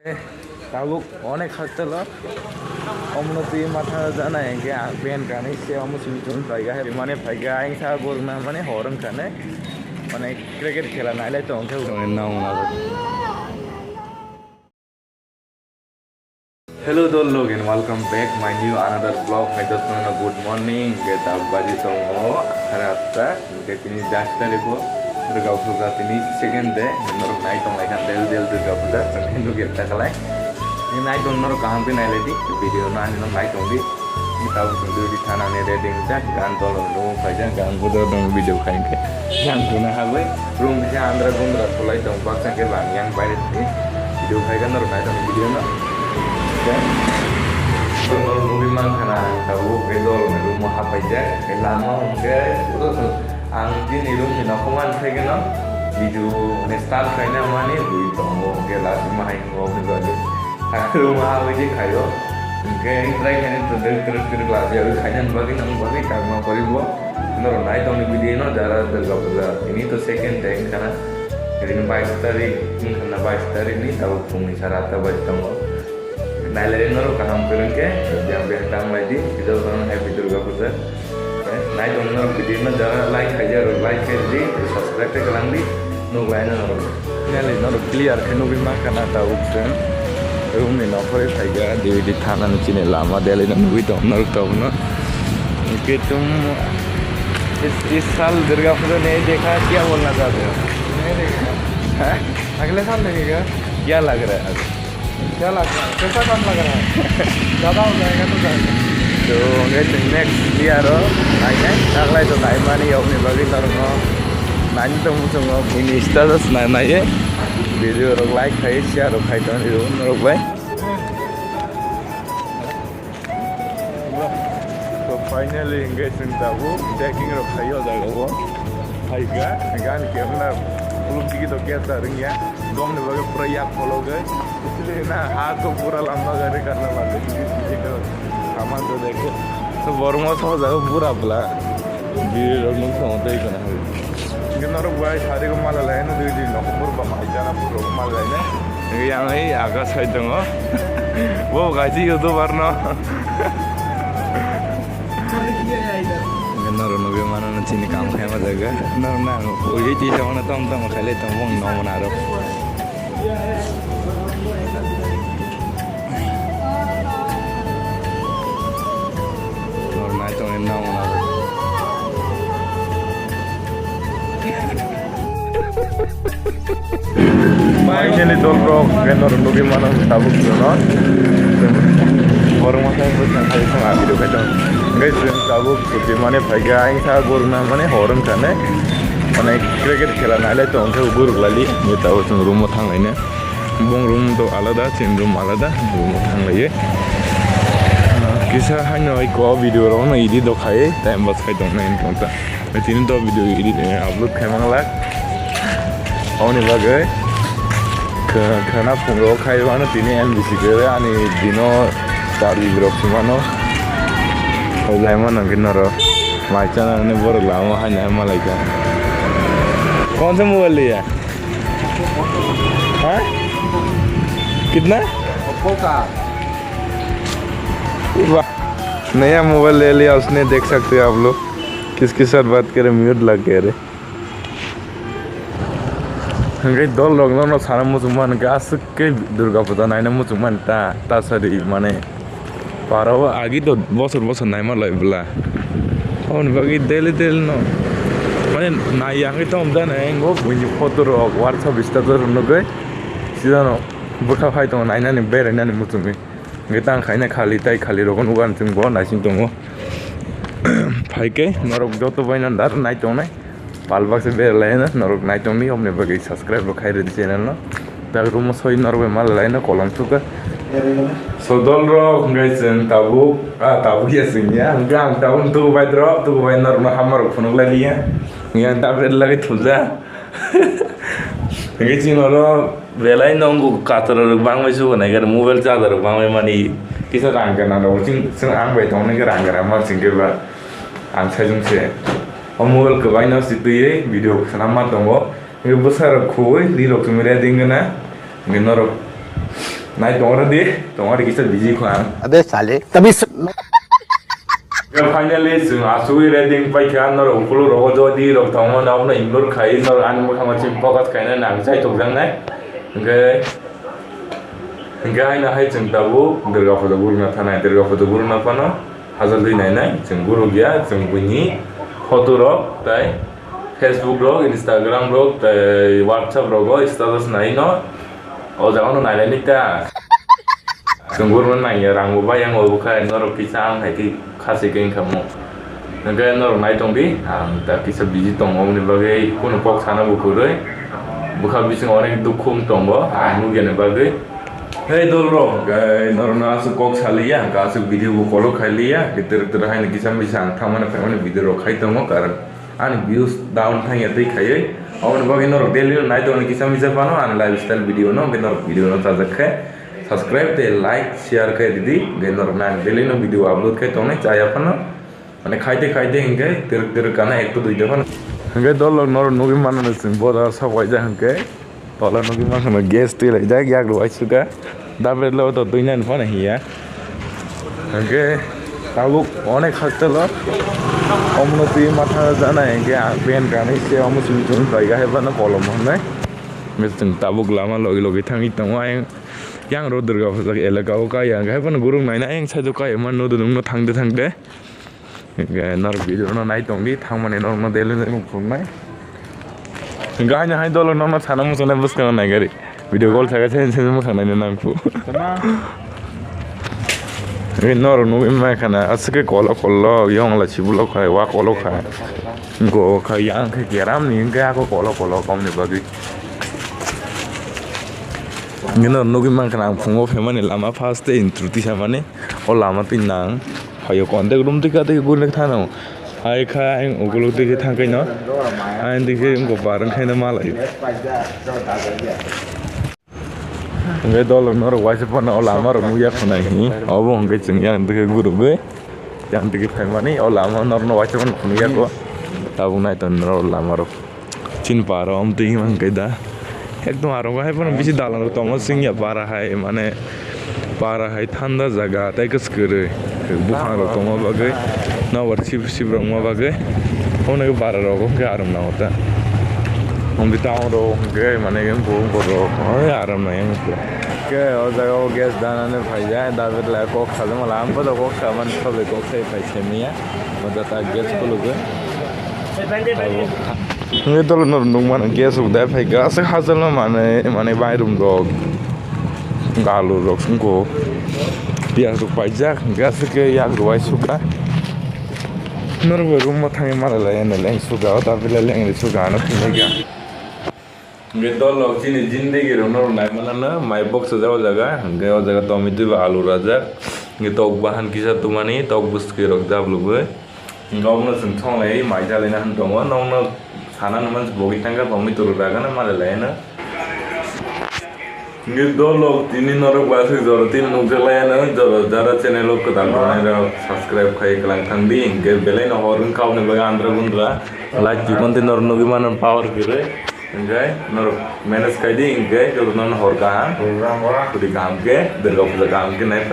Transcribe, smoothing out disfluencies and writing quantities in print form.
Tabuk onek hotel omnoti matha jana engke ben kane se amu simchun paiga he mane paiga aing sa borna mane horang kane mane cricket khela nailai to onke na una Hello log and welcome back my new another vlog I just want good morning get up baji tongo harata get ini jasta reko Durga Puja ini second day norok night tong lai kan del Durga Puja hindu get takulai ini night tong norok kaham pe nailai di video na ani night tong di kita usun di thana ne reading ja gan tolong no paja gan bodo dong video khainke yang guna hawe room bisa andra gundra tolai tong baksa ke bang yang bayar di video khaikan norok night tong video na Kalau nubi mangkana tahu gedol rumah apa aja, lama mungkin itu angin itu minakuman segala video nestal kayaknya mana bui tongo gelas mahai ngobrol gitu rumah apa aja kayo mungkin try kayaknya terus kelas ya kayaknya bagi karena koribo nor naik tahun video no jara Durga Puja ini tuh second day karena jadi 22 tarik karena 22 tarik ini tahu pun isyarat apa tongo Nailai noro kaham kerengke, yang biasa lagi video orang happy Durga Puja. Naik noro video na jara like aja, like aja, subscribe ke kelambi, nunggu aja noro. Nailai noro clear, nunggu makan atau uksen. Room ini nopore aja, di thana nicine lama, Delhi nunggu itu noro tahu no. Oke तुम इस साल दुर्गा पूजा नहीं देखा क्या बोलना चाहते हो? नहीं देखा? अगले साल देखेगा? क्या लग रहा है? क्या लग रहा है? कैसा कम लग रहा है? ज़्यादा हो जाएगा तो जाएगा तो नेक्स्ट ईयर हो नाई तो नाई मानी अपने बगी नरको नानी तो मुझे पुनी स्टेटस नाई ये वीडियो रोक लाइक खाई शेयर रोक खाई तो नहीं रोक भाई तो फाइनली इंगेजमेंट था वो डेकिंग रोक खाई हो जाएगा वो भाई का गान के अपना लोग की तो क्या था रंगिया दो ने बगे पूरा याद फॉलो गए इसलिए ना हाथ को पूरा लंबा करना पड़ता है कि सामान तो देखो तो बरमस हो जाएगा पूरा अपना बीर और नुक होते ही करना है कि नरक भाई सारे को माला लाए ना दो दिन नौकर बमाई जाना पूरा माला लाए ना yang ini agak saya tengok wow gaji itu warna naro no bagaimana nanti ini kamu hemat jaga naro oh ini sih sama nonton kali itu mau nong naro naro naik tuh nong naro finally tol bro naro no bagaimana tabu no orang masih berusaha hari sama video kita guys tabu bagaimana pagi aing sa guruna mana orang kana mana cricket khela nailai to onke guruk lali ni tahu sung room thang lainnya bong room to alada chin room alada room thang lai kisah hanya ko video ro na idi do khai time bas khai dong na in konta tin to video idi upload khai mangla auni bagai khana phungro khai wana tini MBC ke ani dino tari brok sumano Oleh mana kinaro, macam ni baru lama hanya malai kan. कौन सा mobile लिया? हाँ? कितना? Oppo का। वाह, नया mobile ले लिया उसने देख सकते हैं आप लोग किसके साथ बात करें म्यूट लग गया रे। हंगे दो लोग ना सारा मुसलमान के आस के दुर्गा पूजा नाइना मुसलमान ता सरी माने Parawa agi to bosor naik malah belah. Oh bagi daily no. Mana naik yang itu om dah naik go punya foto ro WhatsApp status ro nogai. Sida no buka hai to naik nani ber nani mutumi. Kita kayaknya khali rokan ugan tunggu naik sing tunggu. Hai ke norok joto banyak dar naik to naik. Palbak se ber lain norok naik to ni om ne bagi subscribe ro khai di channel no. Tak rumah soi norok malah lain kolam suka. So dolro guys tabu ya singnya enggak tahun tuh bay drop tuh bay normal hamar phone lagi ya yang tablet lagi thuja ngeci noro belai nonggu katar bang mai su na gar mobile charger bang mai mani kisa rang kana ro sing ang bay thong ne gar ang gar ma sing ge ba ang sa jung se mobile ke bay no situ ye video sana ma tongo nge besar khoi li rok tumire dingna nge noro Naik tongor di kisah biji kuang. अबे साले तभी Finally, asui reading pai kan nor ukulu rogo jodi rok tongmo na na inglor khai nor an mo khama chim pokat khai na nang chai tok jang nai. Ngai na hai chung tabu Durga Puja guru na thanai Durga Puja guru na pano hazal dui nai nai chung guru gya chung buni photo rok tai Facebook rok Instagram rok tai WhatsApp rok status nai no o jang no nai ni ta chung guru nai rang bo bayang o khai nor pisang hai ki khasi keng khamo ngai nor nai tong di ta kisa biji tong om ni bagai kono pok sana bu kuroi bukha bising onek dukhum tong bo mu gene bagai. Hey dolro, gay norna asu kok salia, ka asu video bu follow khailia, gitar hai ni kisam bisang thamana family video ro khai tomo karan ani views down thang yate khai aun bagi nor daily nai to ni kisam bisa pano an lifestyle video no genor video no ta zakhe subscribe te like share khai didi genor na daily no video upload khai tone chaya pano mane khaite hinge tir kana ekto duita pano hinge dollo nor nogi manana sim boda sa waja hinge tola nogi manana guest te lai ja yak ro aisuka dabe lo to tuinan phone hiya hinge tabu onek khastelo omno ti matha jana hinge pen kani se omu chun jaiga heba na kolom honai mesting tabuk lama logi thangi tawai yang ro Durga Puja elaka o ka yang heba na gurung nai na eng chaidu ka eman no dum no thangde nor video no nai tongdi thangmane nor no dele no phunai hinga nya hai dolo no thana mu sona bus kana nai gari video call thaga chen mu thana ni nang pu nor no imma kana asake kolo yong la chibulo khai wa kolo khai go khai yang khai geram ni ga ko kolo kom ni bagi nor no imma kana phungo phemani lama first in truti samane o lama pinang hayo konde rum tika te gun thana hai khai ogolo te thang kai no ai dikhe go parang khai na malai ngai dol nor wise pon olama ro muya khona hi obo ngai chung yang de guru be yang de phai mani olama nor no wise pon khnuya ko tabu nai ton nor olama ro chin paro am te mang kai da ekdom aro hai pon bisi dalan to mo sing ya para hai mane para hai thanda jaga tai kas kere bukhan ro to mo bagai na warchi sibro mo bagai ona ke para ro ko ke aram na hota हम बिताऊं रो गए मने game को रो अरे आराम नहीं है के और जगह वो गैस दाना ने भाई जाए दावेद ला को खाले मला हम पता को खावन सब को खाई भाई छमिया मतलब ता गैस को लोग ये तो नो मन गैस उदा भाई गैस हाजल माने बाय रूम रो गालो रो को पिया तो पाइजा गैस के या रोय सुका नर रूम में थांगे माला लाइन लेंग सुगा ता बिला लेंग सुगा न थिगा Gitu loh sini jindi gitu nor naik mana na my box saja jaga gaya jaga tom itu alu raja gitu bahan kisah tu mani tok bus kiro jab lugu ngom na sentong lagi my jalan na hantong wa nong na sana naman bogi tangga tom itu raga na malah lain na gitu loh ini nor bahasa joro tin nukliya lain na joro jara chenelo kutal na subscribe kai kelang tangdi gitu belain orang kau nih baga andra gundra like juga nor nugi mana power gitu enggak nor menes kaji enggak kalau nor horkan kudi kam ke Durga Puja kam ke naik